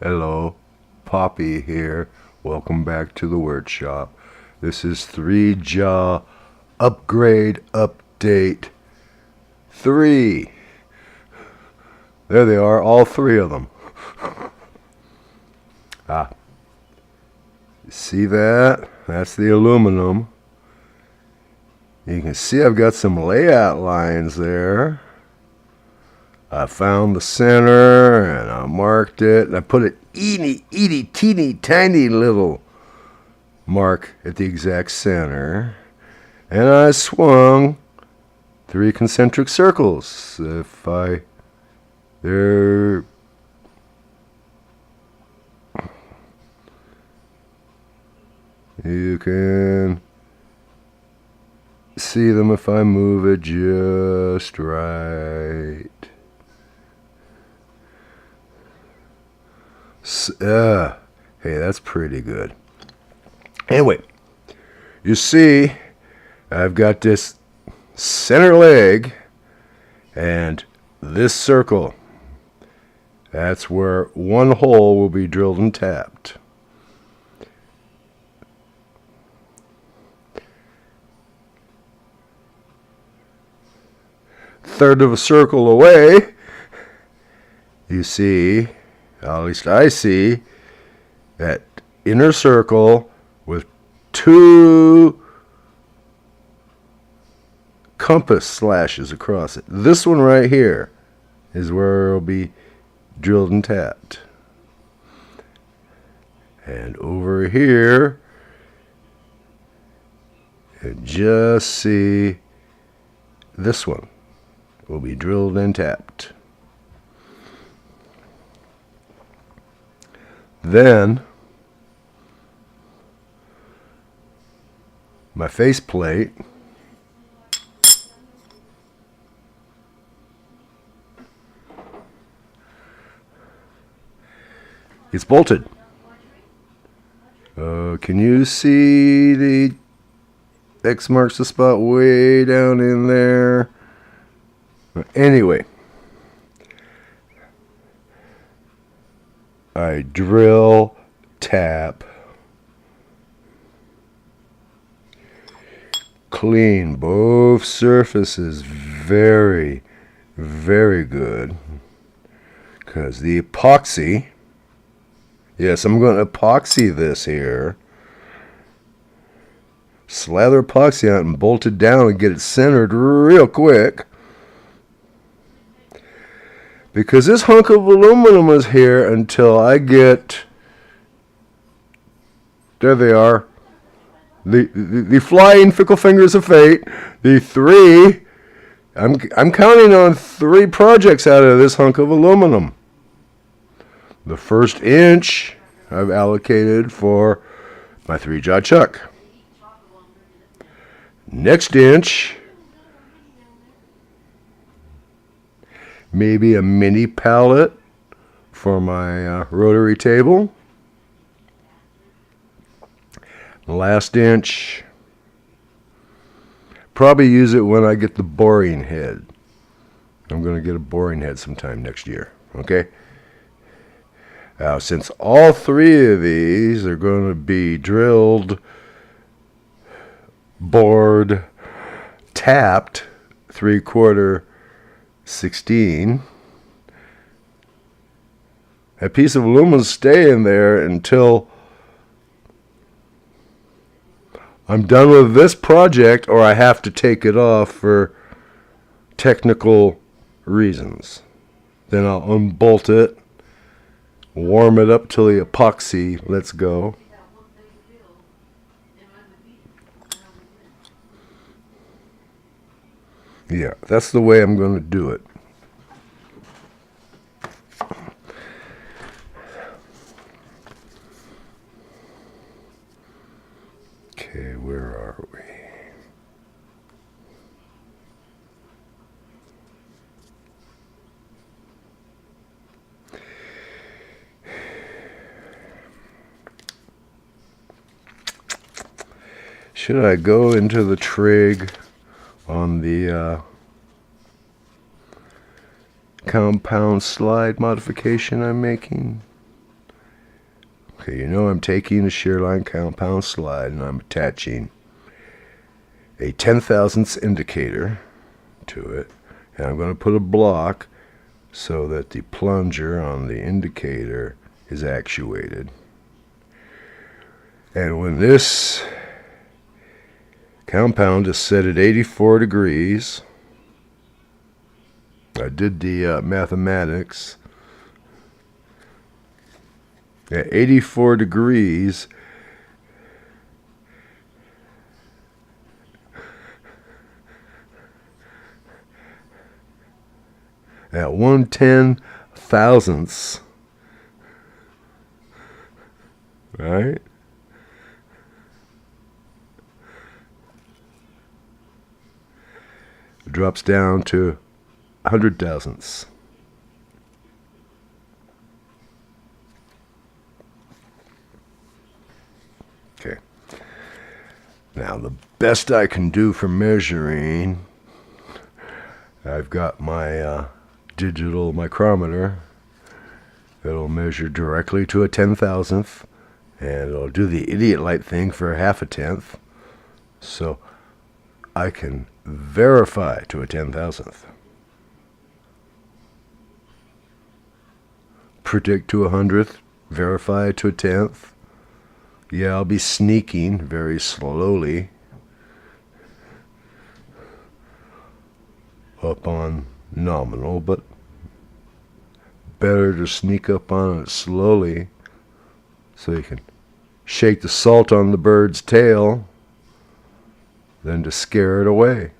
Hello, Poppy here. Welcome back to the workshop. This is 3-jaw upgrade update 3. There they are, all 3 of them. See that? That's the aluminum. You can see I've got some layout lines there. I found the center and I marked it and I put an teeny tiny little mark at the exact center, and I swung 3 concentric circles. There, you can see them if I move it just right. Hey, that's pretty good. Anyway, you see, I've got this center leg and this circle. That's where one hole will be drilled and tapped. Third of a circle away, you see, at least I see, that inner circle with 2 compass slashes across it. This one right here is where it'll be drilled and tapped. And over here, you just see this one will be drilled and tapped. Then my face plate is bolted. Can you see the X marks the spot way down in there? Anyway, I drill, tap, clean both surfaces very, very good, because the epoxy, yes, I'm going to epoxy this here, slather epoxy on it and bolt it down and get it centered real quick. Because this hunk of aluminum is here until I get, there they are, the flying fickle fingers of fate, the 3, I'm counting on 3 projects out of this hunk of aluminum. The first inch I've allocated for my 3-jaw chuck. Next inch, maybe a mini pallet for my rotary table. Last inch, probably use it when I get the boring head. I'm going to get a boring head sometime next year, okay? Now, since all 3 of these are going to be drilled, bored, tapped 3/4 16, a piece of aluminum stay in there until I'm done with this project, or I have to take it off for technical reasons. Then I'll unbolt it, warm it up till the epoxy lets go. Yeah, that's the way I'm going to do it. Okay, where are we? Should I go into the trig on the compound slide modification I'm making? Okay, you know I'm taking a sherline compound slide and I'm attaching a 10 thousandths indicator to it, and I'm going to put a block so that the plunger on the indicator is actuated. And when this compound is set at 84 degrees, I did the mathematics. At 84 degrees, at 1/10,000ths, right? It drops down to 100 thousandths. Okay. Now the best I can do for measuring, I've got my digital micrometer. It'll measure directly to a 10 thousandth, and it'll do the idiot-like thing for a 1/2 so I can verify to a 10 thousandth. Predict to a 100th, verify to a 10th. Yeah, I'll be sneaking very slowly up on nominal, but better to sneak up on it slowly so you can shake the salt on the bird's tail than to scare it away.